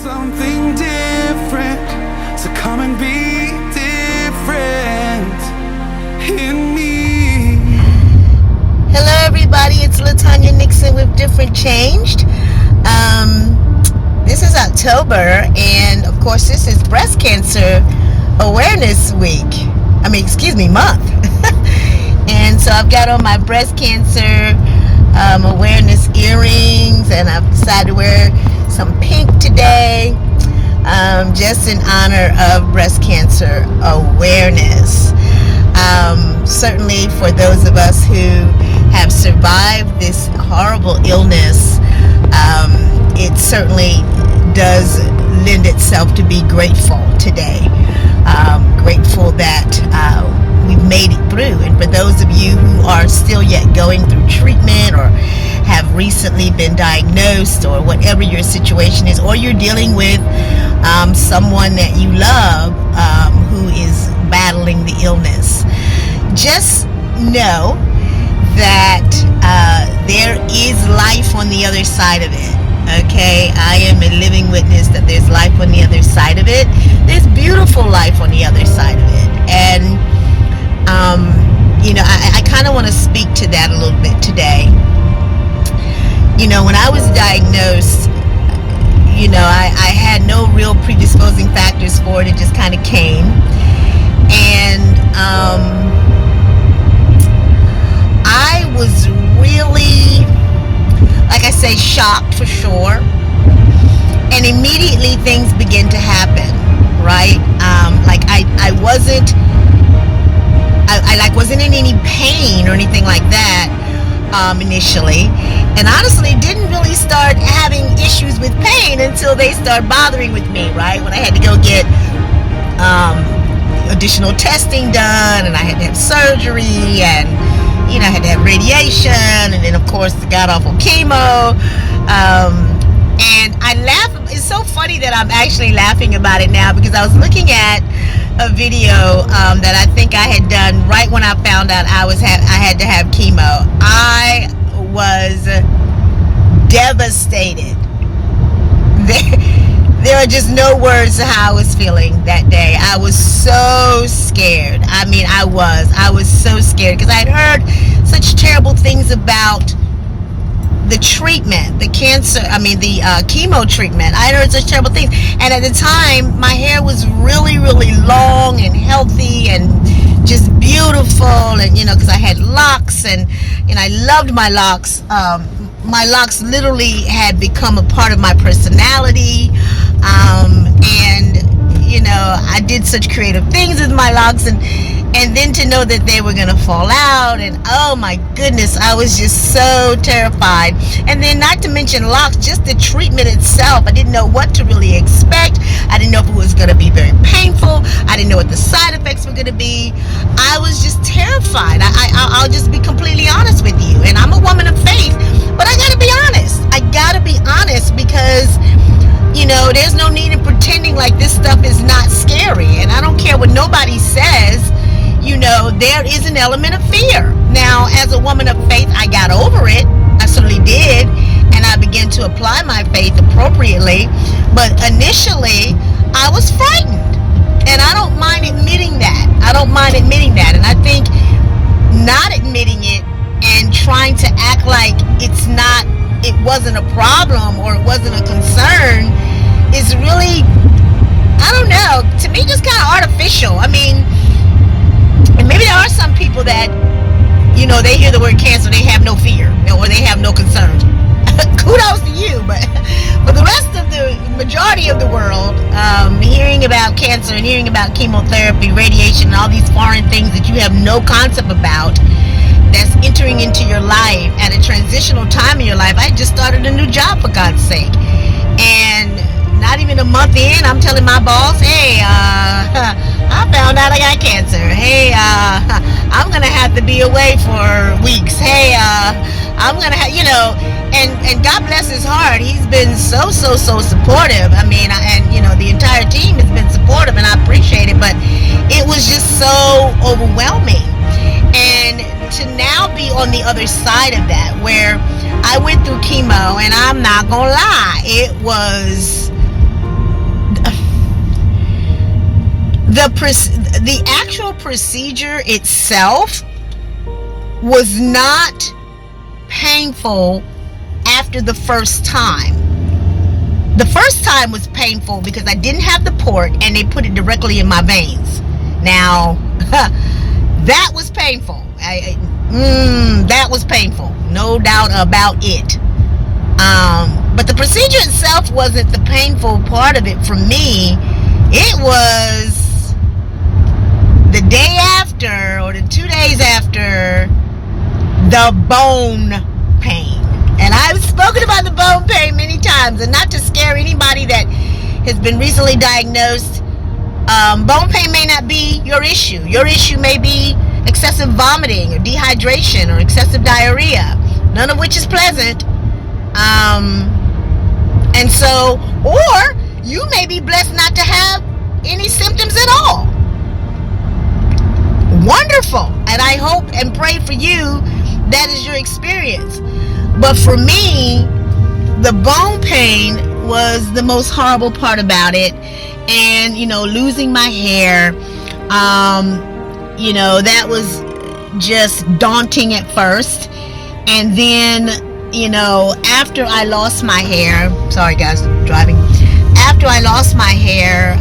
Something different, so come and be different in me. Hello everybody, it's LaTanya Nixon with Changed. This is October, and of course this is Breast Cancer Awareness Week. Month. And so I've got on my breast cancer awareness earrings, and I've decided to wear some pink today, just in honor of breast cancer awareness. Certainly for those of us who have survived this horrible illness, it certainly does lend itself to be grateful today. Grateful that we've made it through. And for those of you who are still yet going through treatment, or have recently been diagnosed, or whatever your situation is, or you're dealing with someone that you love who is battling the illness, just know that there is life on the other side of it. Okay, I am a living witness that there's life on the other side of it. There's beautiful life on the other side of it. And I kind of want to speak to that a little bit today. When I was diagnosed, I had no real predisposing factors for it. It just kind of came. And I was really, like I say, shocked for sure. And immediately things began to happen, right? I wasn't in any pain or anything like that initially. And honestly, didn't really start having issues with pain until they started bothering with me, right? When I had to go get additional testing done, and I had to have surgery, and I had to have radiation, and then of course the god-awful chemo. And I laugh. It's so funny that I'm actually laughing about it now, because I was looking at a video that I think I had done right when I found out I had to have chemo. I was devastated. There are just no words to how I was feeling that day. I was so scared. I was so scared, because I had heard such terrible things about the treatment, the chemo treatment. I heard such terrible things. And at the time, my hair was really, really long and healthy and just beautiful. And, because I had locks, and I loved my locks. My locks literally had become a part of my personality. I did such creative things with my locks, and then to know that they were going to fall out, and oh my goodness, I was just so terrified. And then, not to mention locks, just the treatment itself, I didn't know what to really expect. I didn't know if it was going to be very painful. I didn't know what the side effects were going to be. I was just terrified. I'll just be completely honest with you. And I'm a woman of faith, but I got to be honest. Because there's no need in pretending like this stuff is not scary. And I don't care what nobody says. There is an element of fear. Now, as a woman of faith, I got over it. I certainly did. And I began to apply my faith appropriately. But initially, I was frightened. And I don't mind admitting that. And I think not admitting it and trying to act like it wasn't a problem, or it wasn't a concern, is really, I don't know, to me just kind of artificial. And maybe there are some people that, they hear the word cancer, they have no fear, or they have no concerns. Kudos to you, but for the rest of the majority of the world, hearing about cancer and hearing about chemotherapy, radiation, and all these foreign things that you have no concept about, that's entering into your life at a transitional time in your life. I just started a new job, for God's sake, and not even a month in, I'm telling my boss, hey, I found out I got cancer. Hey, I'm gonna have to be away for weeks. Hey, I'm gonna have, and God bless his heart, he's been so supportive. The entire team has been supportive, and I appreciate it, but it was just so overwhelming. And to now be on the other side of that, where I went through chemo, and I'm not gonna lie, it was The actual procedure itself was not painful after the first time. The first time was painful because I didn't have the port and they put it directly in my veins. Now, that was painful. That was painful. No doubt about it. But the procedure itself wasn't the painful part of it for me. It was the day after or the 2 days after the bone pain. And I've spoken about the bone pain many times, and not to scare anybody that has been recently diagnosed. Bone pain may not be your issue. Your issue may be excessive vomiting or dehydration or excessive diarrhea, none of which is pleasant. And so, or you may be blessed not to have any symptoms at all. Wonderful. And I hope and pray for you that is your experience. But for me, the bone pain was the most horrible part about it. And, losing my hair, that was just daunting at first. And then, after I lost my hair, sorry guys, driving. After I lost my hair,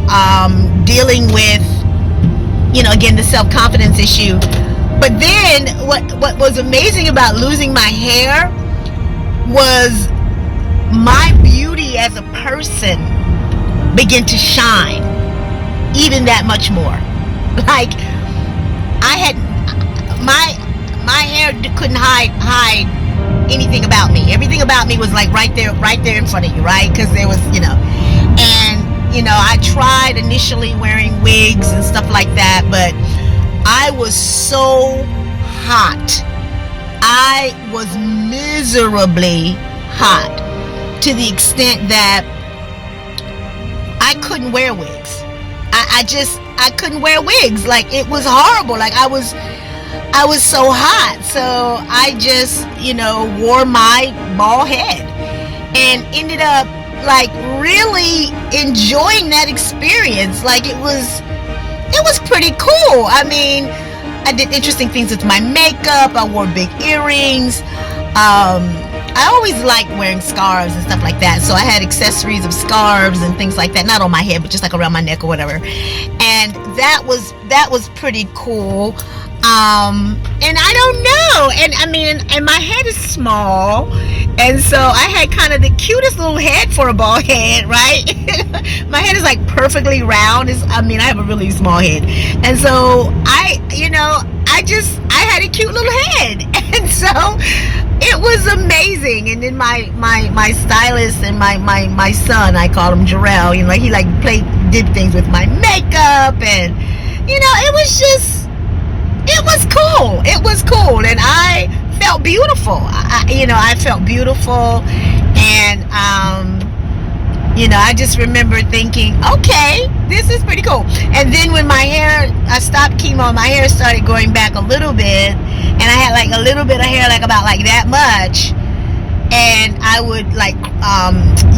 dealing with, again, the self-confidence issue. But then what was amazing about losing my hair was my beauty as a person began to shine even that much more. Like, I had my hair couldn't hide anything about me. Everything about me was like right there in front of you, right? Because there was, and I tried initially wearing wigs and stuff like that, but I was so hot. I was miserably hot to the extent that I couldn't wear wigs. I couldn't wear wigs. Like, it was horrible. Like, I was so hot. So I just, wore my bald head and ended up like really enjoying that experience. Like, it was pretty cool. I mean, I did interesting things with my makeup. I wore big earrings. I always liked wearing scarves and stuff like that. So I had accessories of scarves and things like that. Not on my head, but just like around my neck or whatever. And that was pretty cool. And I don't know. And I mean, and my head is small. And so I had kind of the cutest little head for a bald head, right? My head is like perfectly round. I have a really small head. And so I had a cute little head. And so it was amazing. And then my stylist and my son, I call him Jarrell, he did things with my makeup, and it was cool. It was cool. And I felt beautiful. I felt beautiful. And I just remember thinking, okay, this is pretty cool. And then when I stopped chemo, my hair started growing back a little bit, and I had like a little bit of hair, like about like that much. And I would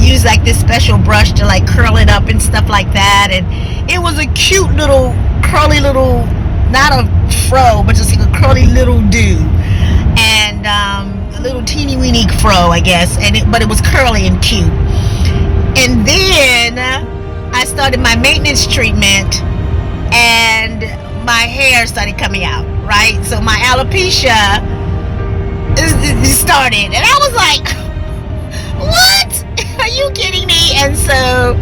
use like this special brush to like curl it up and stuff like that. And it was a cute little curly little, not a fro, but just like a curly little do. And a little teeny weeny fro, I guess. But it was curly and cute. And then I started my maintenance treatment, and my hair started coming out, right? So my alopecia started, and I was like, what? Are you kidding me? And so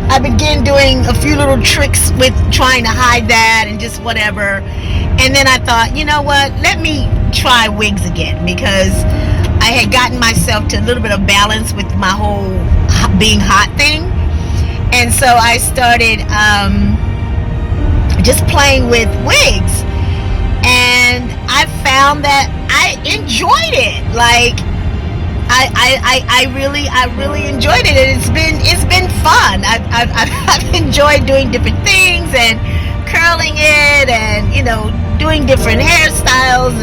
I began doing a few little tricks with trying to hide that and just whatever. And then I thought, you know what? Let me try wigs again, because I had gotten myself to a little bit of balance with my whole being hot thing. And so I started just playing with wigs, and I found that I enjoyed it. Like, I really enjoyed it, and it's been fun. I've enjoyed doing different things and curling it, and doing different hairstyles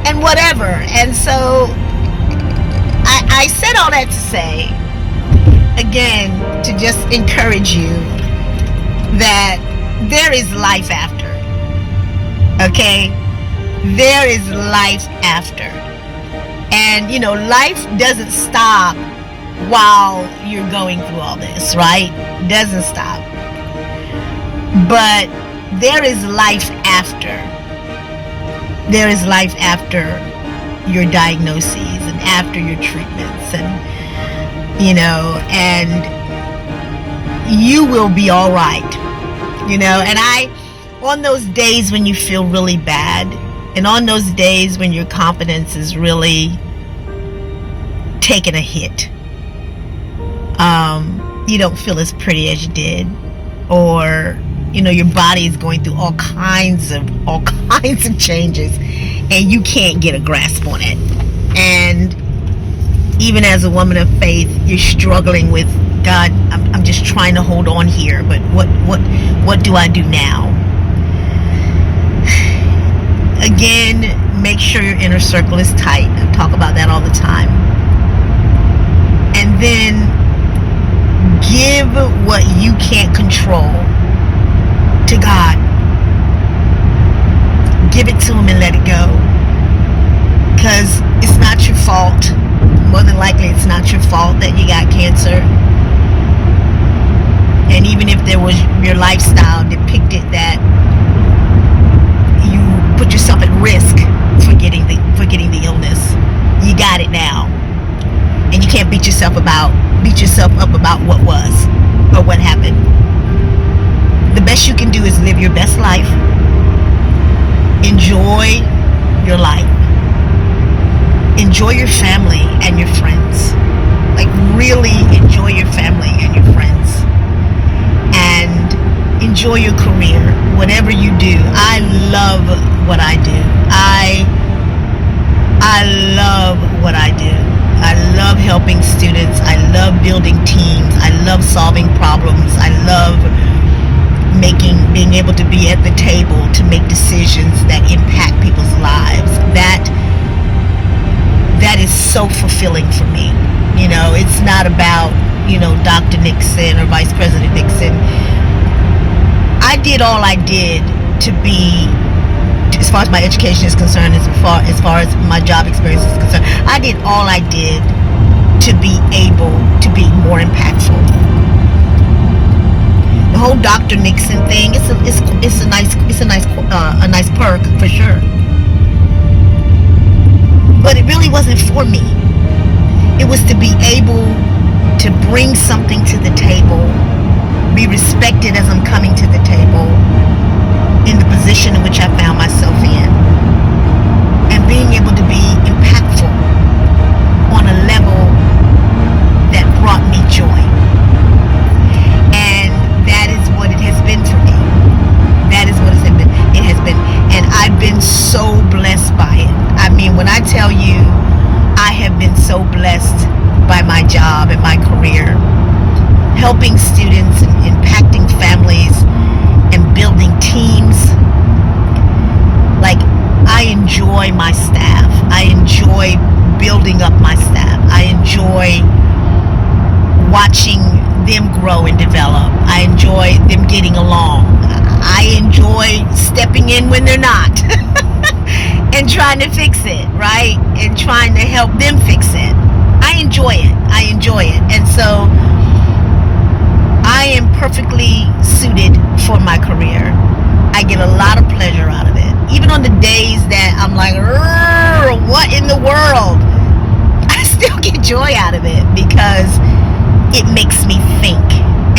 and whatever. And so I said all that to say, again, to just encourage you that there is life after. Okay? There is life after. And, life doesn't stop while you're going through all this, right? Doesn't stop. But there is life after. There is life after your diagnoses and after your treatments, and you will be all right. And on those days when you feel really bad, and on those days when your confidence is really taking a hit, you don't feel as pretty as you did, or your body is going through all kinds of changes, and you can't get a grasp on it. And even as a woman of faith, you're struggling with, God, I'm just trying to hold on here, but what do I do now? Again, make sure your inner circle is tight. I talk about that all the time. And then give what you can't control to God. Give it to Him and let it go. Because it's not your fault. More than likely, it's not your fault that you got cancer. And even if there was, your lifestyle depicted that you put yourself at risk for getting the illness, you got it now. And you can't beat yourself up about what was or what happened. The best you can do is live your best life. Enjoy your life. Enjoy your family and your friends. Like, really enjoy your family and your friends. And enjoy your career, whatever you do. I love what I do. I love what I do. I love helping students. I love building teams. I love solving problems. I love being able to be at the table to make decisions that impact people's lives. That is so fulfilling for me. It's not about, Dr. Nixon or Vice President Nixon. I did all I did to be, as far as my education is concerned, as far as my job experience is concerned, I did all I did to be able to be more impactful. The whole Dr. Nixon thing, it's a nice perk for sure. But it really wasn't for me. It was to be able to bring something to the table, be respected as I'm coming to the table in the position in which I found myself in, and being able to be impactful on a level that brought me joy. And that is what it has been for me. That is what it has been. And I've been so blessed by it. I mean, when I tell you I have been so blessed by my job and my career, helping students and impacting families and building teams. Like, I enjoy my staff. I enjoy building up my staff. I enjoy watching them grow and develop. I enjoy them getting along. I enjoy stepping in when they're not and trying to fix it, right? And trying to help them fix it. I enjoy it. And so I am perfectly suited for my career. I get a lot of pleasure out of it. Even on the days that I'm like, what in the world? I still get joy out of it because it makes me think.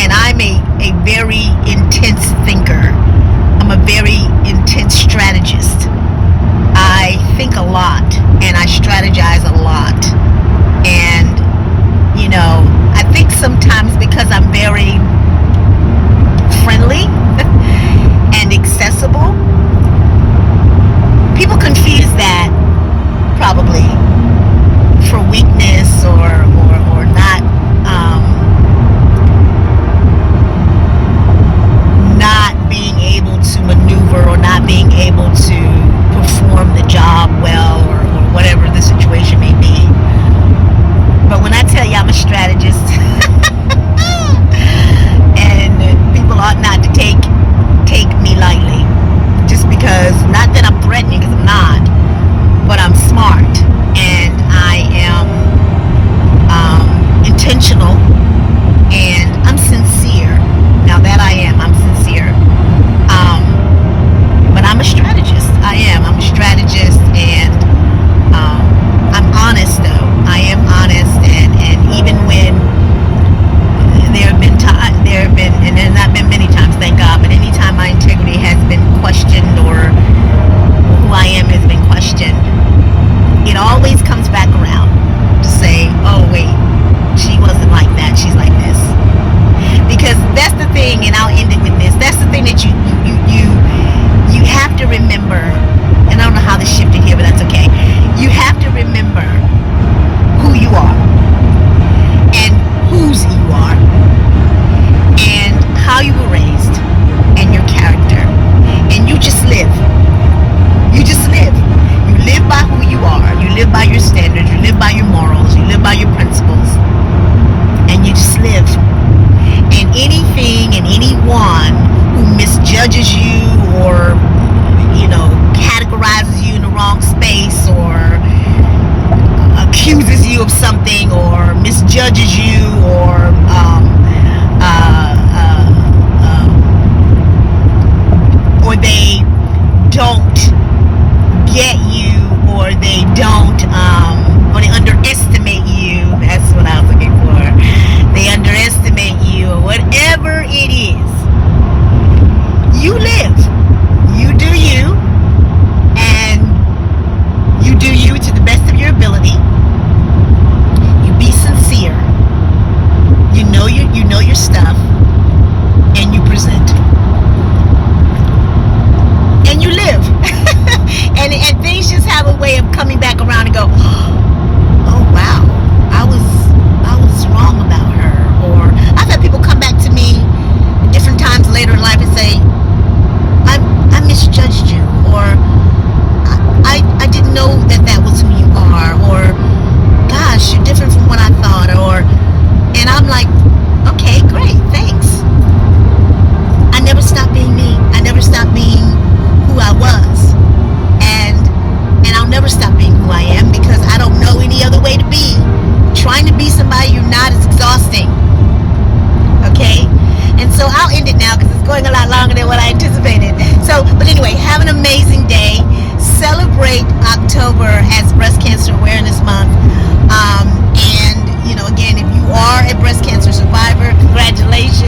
And I'm a very intense thinker. I'm a very intense strategist. I think a lot and I strategize a lot. And, I think sometimes because I'm very friendly and accessible, people confuse that probably for weakness or not being able to maneuver or not being able to perform the job well or whatever the situation may be. But when I tell you I'm a strategist, that you have to remember, and I don't know how this shifted here, but that's okay. You have to remember who you are and whose you are and how you were raised and your character, and you just live. You just live. You live by who you are. You live by your standards. You live by your morals. You live by your principles, and you just live. And anything and anyone who misjudges you or, categorizes you in the wrong space or accuses you of something or misjudges you or they don't get you or they don't or they underestimate you. That's what I was looking for. They underestimate you or whatever it is. You live. You do you, and you do you to the best of your ability. You be sincere. You know your stuff, and you present. And you live. and things just have a way of coming back around and go, oh wow, I was wrong about her. Or I've had people come back to me different times later in life and say, I misjudged you, or I didn't know that was who you are, or gosh, you're different from what I thought, and I'm like, okay, great, thanks. I never stopped being me. I never stopped being who I was, and I'll never stop being who I am, because I don't know any other way to be. Trying to be somebody you're not is exhausting. Okay, and so I'll end it now because it's going a lot longer than what I anticipated. So, but anyway, have an amazing day. Celebrate October as Breast Cancer Awareness Month. And again, if you are a breast cancer survivor, congratulations.